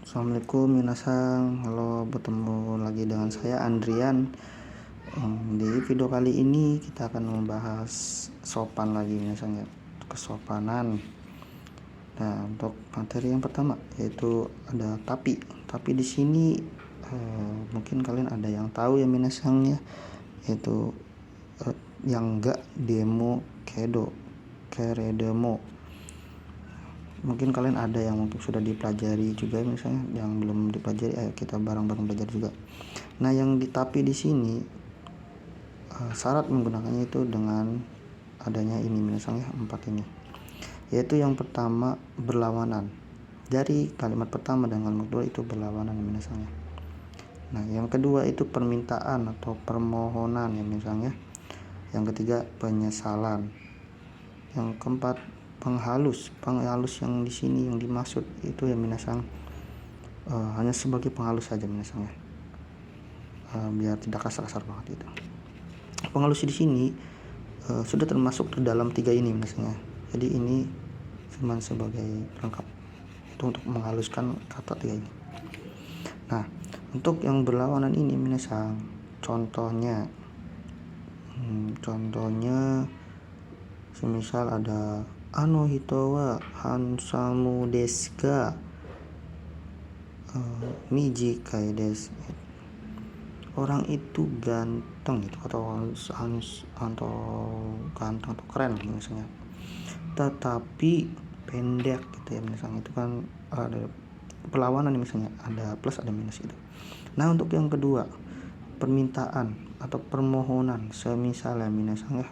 Assalamualaikum minasang, halo, bertemu lagi dengan saya Andrian. Di video kali ini kita akan membahas sopan lagi minasang ya, kesopanan. Nah, untuk materi yang pertama yaitu ada tapi di sini mungkin kalian ada yang tahu ya minasang ya, yaitu yang enggak demo keredemo. Mungkin kalian ada yang mungkin sudah dipelajari juga, misalnya yang belum dipelajari, ayo kita bareng-bareng belajar juga. Nah, yang tapi di sini syarat menggunakannya itu dengan adanya ini misalnya 4 ini, yaitu yang pertama berlawanan. Dari kalimat pertama dengan kalimat kedua itu berlawanan misalnya. Nah, yang kedua itu permintaan atau permohonan ya misalnya. Yang ketiga penyesalan. Yang keempat penghalus yang di sini yang dimaksud itu ya minasang hanya sebagai penghalus saja minasang ya, biar tidak kasar banget itu. Penghalus di sini sudah termasuk ke dalam 3 ini minasang ya, jadi ini cuma sebagai pelengkap untuk menghaluskan kata 3 ini. Nah, untuk yang berlawanan ini minasang, contohnya semisal ada ano hito wa hansamu desu ga mijikai desu, orang itu ganteng gitu, atau ganteng atau keren misalnya, tetapi pendek gitu ya misalnya. Itu kan ada perlawanan misalnya, ada plus ada minus itu. Nah, untuk yang kedua permintaan atau permohonan, semisal ya misalnya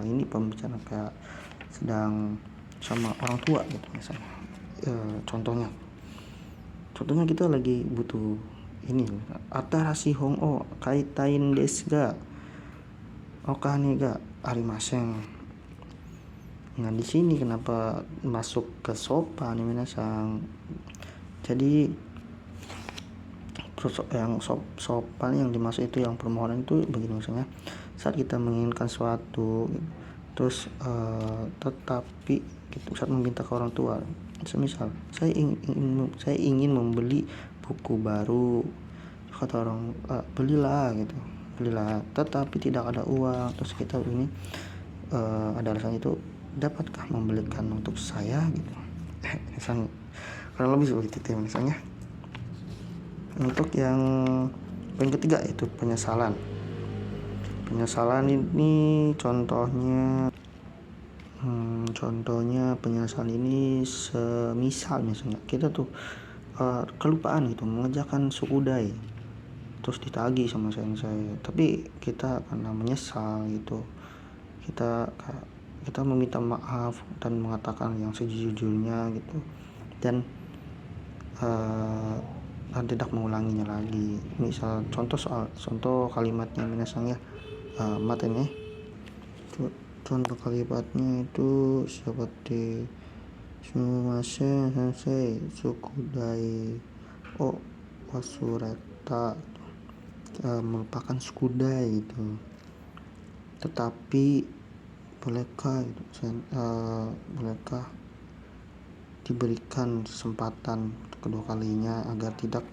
ini pembicaraan kayak sedang sama orang tua gitu misalnya. Contohnya kita lagi butuh ini, atarashi hon o kaitain desu ga okane ga arimasen. Nah, di sini kenapa masuk ke sopan ini minasang, jadi yang sopan yang dimaksud itu yang permohonan itu begini misalnya, saat kita menginginkan suatu terus tetapi gitu, saat meminta ke orang tua, semisal saya ingin membeli buku baru, kata orang belilah tetapi tidak ada uang, terus kita ini ada alasan itu, dapatkah membelikan untuk saya gitu misalnya, kurang lebih seperti itu misalnya. Untuk yang poin ketiga itu penyesalan ini contohnya penyesalan ini semisal misalnya kita tuh kelupaan gitu mengerjakan sukudai, terus ditagih sama sensei, tapi kita karena menyesal gitu, kita meminta maaf dan mengatakan yang sejujurnya gitu, dan tidak mengulanginya lagi. Misal contoh kalimatnya minasang ya, matanya contoh kalimatnya itu seperti sumimasen sensei sukudai o wasureta, melupakan sukudai itu, tetapi bolehkah diberikan kesempatan kedua kalinya agar tidak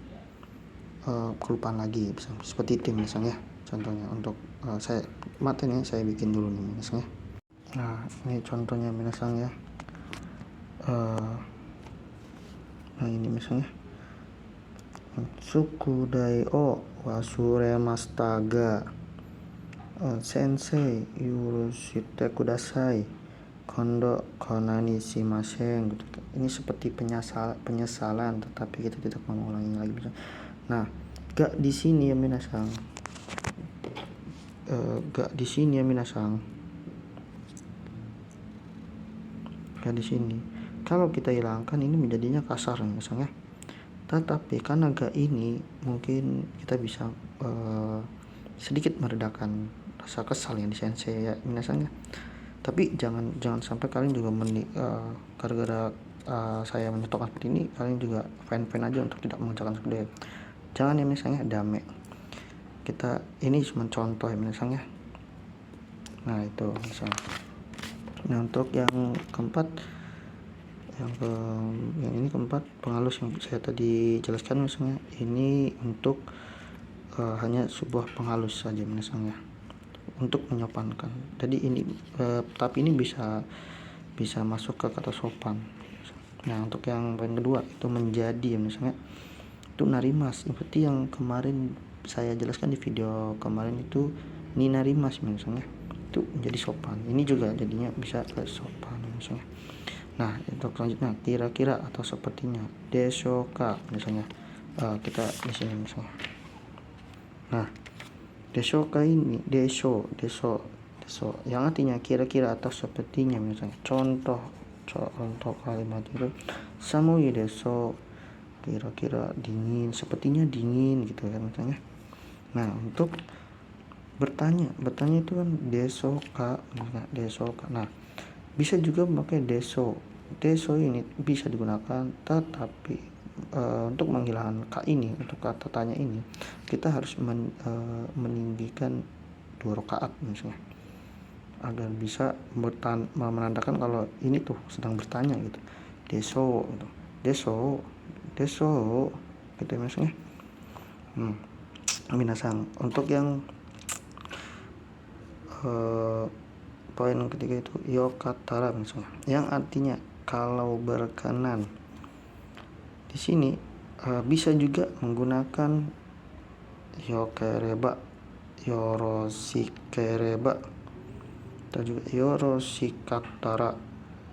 kelupaan lagi, seperti itu misalnya. Contohnya untuk saya materi saya bikin dulu nih misalnya. Nah, ini contohnya misalnya nah ini misalnya sukudai o wasuremashita ga sensei yurushite kudasai kondo konani shimasen gitu. Ini seperti penyesalan tetapi kita tidak mengulangi lagi. Nah, gak di sini ya minasang, gak di sini kalau kita hilangkan ini menjadinya kasar misalnya. Tetapi karena gak ini mungkin kita bisa sedikit meredakan rasa kesal yang di sensei ya minasang ya. Tapi jangan sampai kalian juga gara-gara saya menyetokkan seperti ini kalian juga fine aja untuk tidak mengerjakan sukudai. Jangan ya misalnya dame. Kita ini cuma contoh ya misalnya. Nah, itu misalnya. Nah, untuk yang keempat yang ini tempat pengalus yang saya tadi jelaskan misalnya, ini untuk hanya sebuah penghalus saja misalnya, untuk menyopankan. Jadi ini tapi ini bisa masuk ke kata sopan. Nah untuk yang poin kedua itu menjadi misalnya, itu narimas seperti yang kemarin saya jelaskan di video kemarin, itu ni narimas misalnya, itu menjadi sopan. Ini juga jadinya bisa ke sopan misalnya. Nah untuk selanjutnya kira-kira atau sepertinya, deshoka misalnya, kita di sini misalnya. Nah deshoka ini deso yang artinya kira-kira atau sepertinya misalnya. Contoh kalimat itu samui deso, kira-kira dingin, sepertinya dingin gitu kan misalnya. Nah untuk bertanya itu kan desoka misalnya, desoka. Nah bisa juga memakai deso ini bisa digunakan, tetapi untuk menghilangkan k ini, untuk kata tanya ini kita harus meninggikan 2 rakaat misalnya, agar bisa menandakan kalau ini tuh sedang bertanya gitu. Deso gitu. Deso gitu misalnya. Minasang. Untuk yang poin ketiga itu yokatara misalnya, yang artinya kalau berkenan. Di sini bisa juga menggunakan yokereba, yoroshikereba, atau juga yoroshikattara,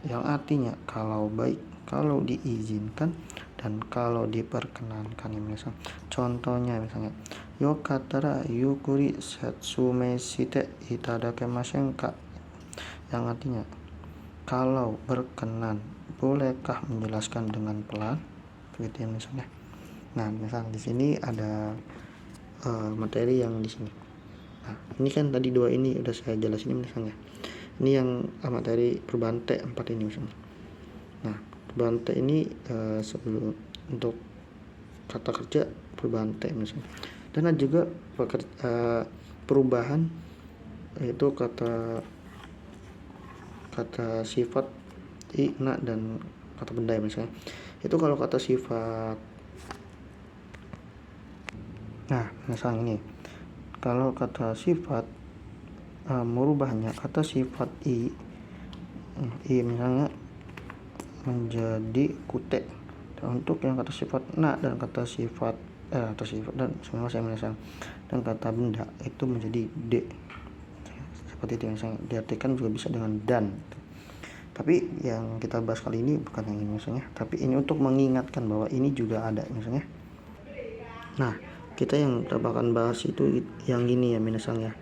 yang artinya kalau baik, kalau diizinkan, dan kalau diperkenankan ya misalnya. Contohnya misalnya yokattara yukuri setsume shite itadakemasen ka, yang artinya kalau berkenan bolehkah menjelaskan dengan pelan, begitu ya misalnya. Nah misalnya di sini ada materi yang di sini. Nah ini kan tadi 2 ini udah saya jelasin misalnya. Ini yang materi perubahan T4 ini misalnya. Nah perubahan T ini sebelum untuk kata kerja perubahan T misalnya. Dan ada juga perubahan yaitu kata sifat na dan kata benda misalnya. Itu kalau kata sifat, nah misalnya ini kalau kata sifat merubahnya kata sifat i misalnya menjadi kute. Dan untuk yang kata sifat na dan kata sifat dan semua saya misalnya, dan kata benda itu menjadi d, seperti itu misalnya. Diartikan juga bisa dengan dan. Tapi yang kita bahas kali ini bukan yang ini misalnya, tapi ini untuk mengingatkan bahwa ini juga ada misalnya. Nah kita yang akan bahas itu yang ini ya misalnya,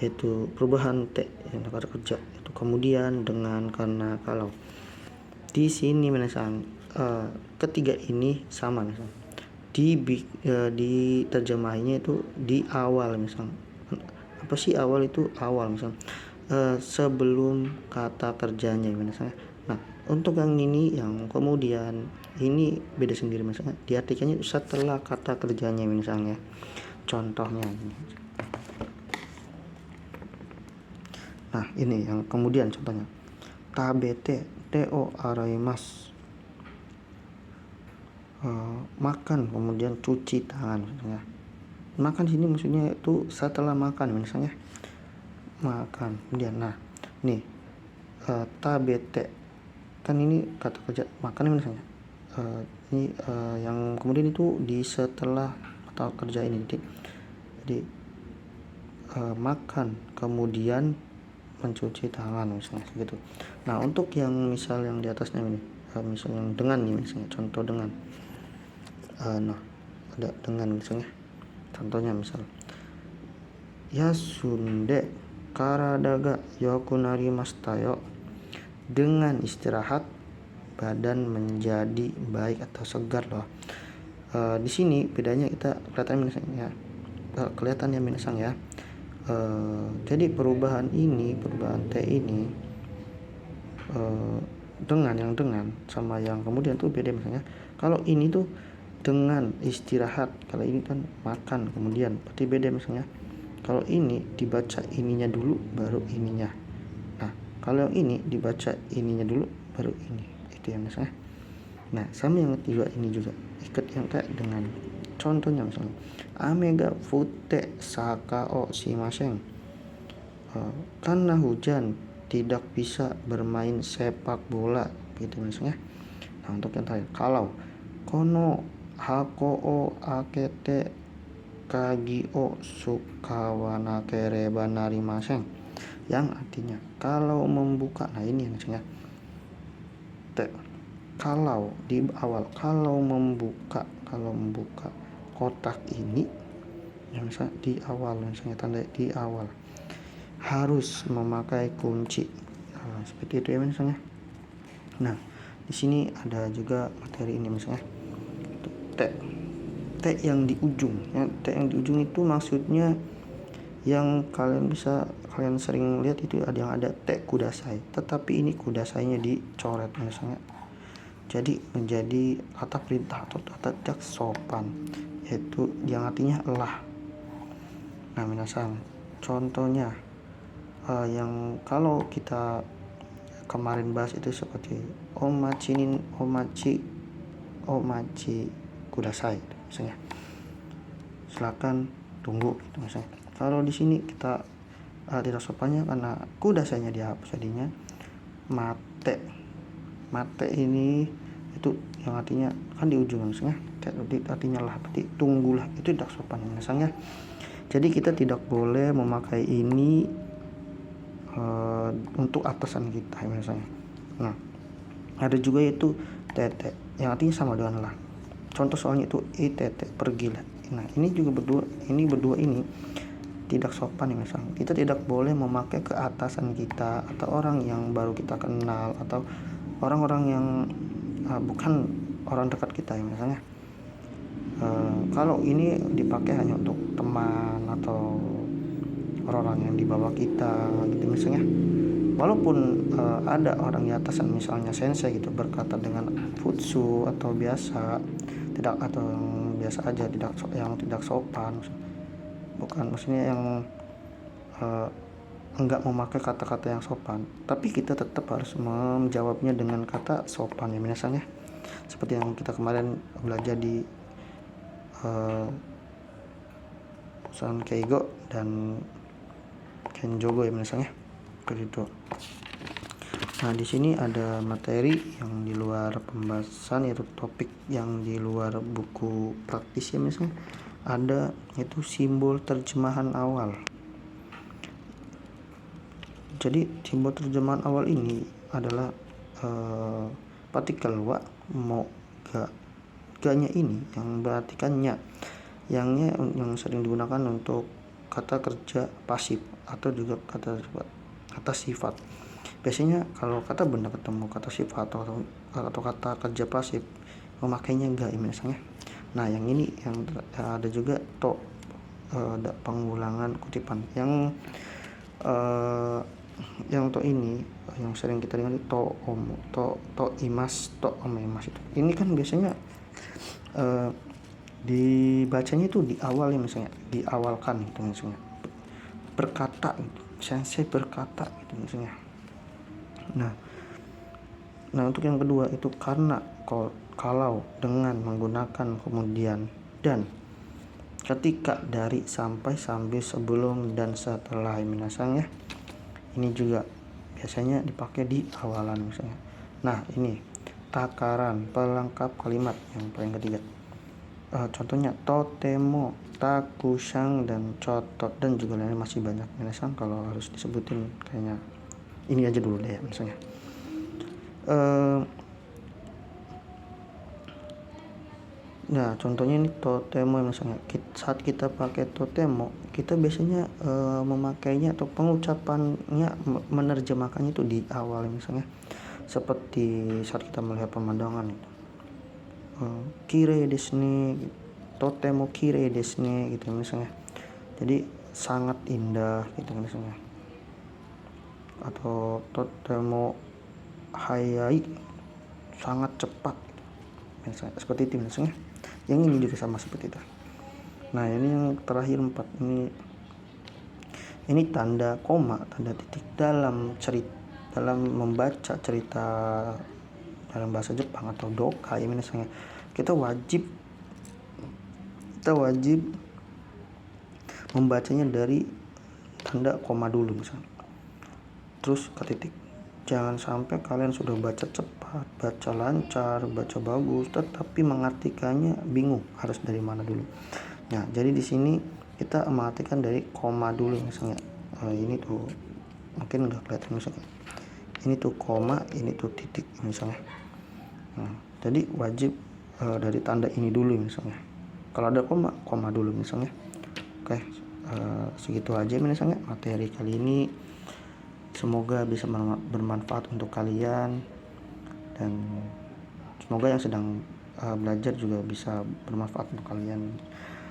yaitu perubahan T yang kata kerja itu kemudian, dengan, karena, kalau. Di sini misalnya ketiga ini sama misalnya, di terjemahnya itu di awal misalnya. Apa sih awal itu? Awal misalnya sebelum kata kerjanya misalnya. Nah untuk yang ini yang kemudian ini beda sendiri misalnya, diartikannya setelah kata kerjanya misalnya. Contohnya ini. Nah ini yang kemudian contohnya, tabete teo araimasu, makan kemudian cuci tangan misalnya. Makan sini maksudnya itu setelah makan misalnya, makan kemudian. Nah nih tabete kan ini kata kerja makan misalnya, ini yang kemudian itu di setelah kata kerja ini. Jadi makan kemudian mencuci tangan misalnya gitu. Nah untuk yang misal yang di atasnya ini, misal yang dengan nih misalnya, contoh dengan, nah ada dengan misalnya. Contohnya misal yasunde karada ga yoku narimashita yo, dengan istirahat badan menjadi baik atau segar loh. Di sini bedanya kita kelihatan misalnya, kelihatan ya minasang ya. Jadi perubahan T ini dengan, yang dengan sama yang kemudian tuh beda misalnya. Kalau ini tuh dengan istirahat, kalau ini kan makan kemudian, berarti beda misalnya. Kalau ini dibaca ininya dulu baru ininya. Nah kalau yang ini dibaca ininya dulu baru ini, itu ya misalnya. Nah, sama yang ketiga ini juga ikat yang kayak dengan contohnya misalnya amega fute sakao shimasen. Karena hujan tidak bisa bermain sepak bola gitu misalnya. Nah, untuk yang terakhir, kalau kono hako o akete kagi o sukawana kereba narimasen, yang artinya kalau membuka. Nah, ini misalnya kalau di awal kalau membuka kotak ini ya, misalnya di awal, misalnya tanda di awal harus memakai kunci. Nah, seperti itu ya misalnya. Nah, di sini ada juga materi ini misalnya T yang di ujung ya. T yang di ujung itu maksudnya yang kalian sering lihat itu ada yang ada T kudasai, tetapi ini kudasainya dicoret misalnya, jadi menjadi kata perintah atau kata tidak sopan, yaitu yang artinya lah. Nah, minasan contohnya yang kalau kita kemarin bahas itu seperti omachi kudasai misalnya, silakan tunggu gitu misalnya. Kalau di sini kita tidak sopannya karena kudasainya dihapus, jadinya mate ini itu yang artinya kan di ujung misalnya, artinya lah, berarti tunggulah, itu tidak sopan misalnya. Jadi kita tidak boleh memakai ini untuk atasan kita misalnya. Nah, ada juga yaitu tete yang artinya sama dengan lah. Contoh soalnya itu itete, pergilah. Nah, ini juga berdua ini tidak sopan ya misalnya. Kita tidak boleh memakai ke atasan kita atau orang yang baru kita kenal atau orang-orang yang bukan orang dekat kita ya misalnya. Kalau ini dipakai hanya untuk teman atau orang-orang yang di bawah kita gitu misalnya, walaupun ada orang di atasan misalnya sensei gitu berkata dengan futsu atau biasa, tidak, atau yang biasa aja, yang tidak sopan, bukan maksudnya yang enggak memakai kata-kata yang sopan, tapi kita tetap harus menjawabnya dengan kata sopan ya misalnya, seperti yang kita kemarin belajar di perusahaan Keigo dan Kenjogo ya misalnya, begitu. Nah, di sini ada materi yang di luar pembahasan, yaitu topik yang di luar buku praktis ya misalnya, ada itu simbol terjemahan awal. Jadi simbol terjemahan awal ini adalah partikel wa mo ga. Ganya ini yang berartikan nya, yang sering digunakan untuk kata kerja pasif atau juga kata sifat. Biasanya kalau kata benda ketemu kata sifat atau kata kerja pasif memakainya ga misalnya. Nah, yang ini yang ada juga to, pengulangan kutipan yang to ini yang sering kita dengar to imas itu. Ini kan biasanya dibacanya itu di awal ya misalnya, diawalkan gitu misalnya, berkata gitu, sensei berkata gitu misalnya. Nah, untuk yang kedua itu karena, kalau, dengan, menggunakan, kemudian, dan, ketika, dari, sampai, sambil, sebelum, dan setelah misalnya. Ini juga biasanya dipakai di awalan misalnya. Nah, ini takaran pelengkap kalimat yang paling ketiga. Contohnya totemo, takusang, dan cotot, dan juga lainnya masih banyak misalnya. Kalau harus disebutin kayaknya ini aja dulu deh misalnya. Nah, contohnya ini totemo misalnya. Saat kita pakai totemo, kita biasanya memakainya atau pengucapannya, menerjemahkannya itu di awal misalnya, seperti saat kita melihat pemandangan itu, kirei desu ne, totemo kirei desu ne gitu misalnya, jadi sangat indah gitu misalnya, atau totemo hayai, sangat cepat misalnya, seperti itu misalnya. Yang ini juga sama seperti itu. Nah, ini yang terakhir 4, ini tanda koma, tanda titik dalam membaca cerita dalam bahasa Jepang atau doka ya misalnya, kita wajib membacanya dari tanda koma dulu misalnya, terus ke titik. Jangan sampai kalian sudah baca cepat, baca lancar, baca bagus, tetapi mengartikannya bingung harus dari mana dulu. Nah, jadi di sini kita mengartikan dari koma dulu misalnya. Ini tuh mungkin nggak kelihatan misalnya. Ini tuh koma, ini tuh titik misalnya. Nah, jadi wajib dari tanda ini dulu misalnya. Kalau ada koma dulu misalnya. Oke, segitu aja misalnya materi kali ini. Semoga bisa bermanfaat untuk kalian, dan semoga yang sedang belajar juga bisa bermanfaat untuk kalian.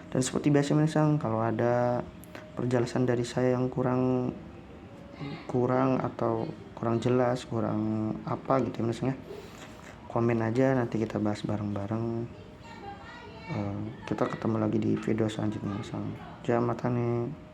Dan seperti biasa misalnya, kalau ada penjelasan dari saya yang kurang atau kurang jelas, kurang apa gitu misalnya, komen aja, nanti kita bahas bareng-bareng. Kita ketemu lagi di video selanjutnya misalnya. Jangan mata nih.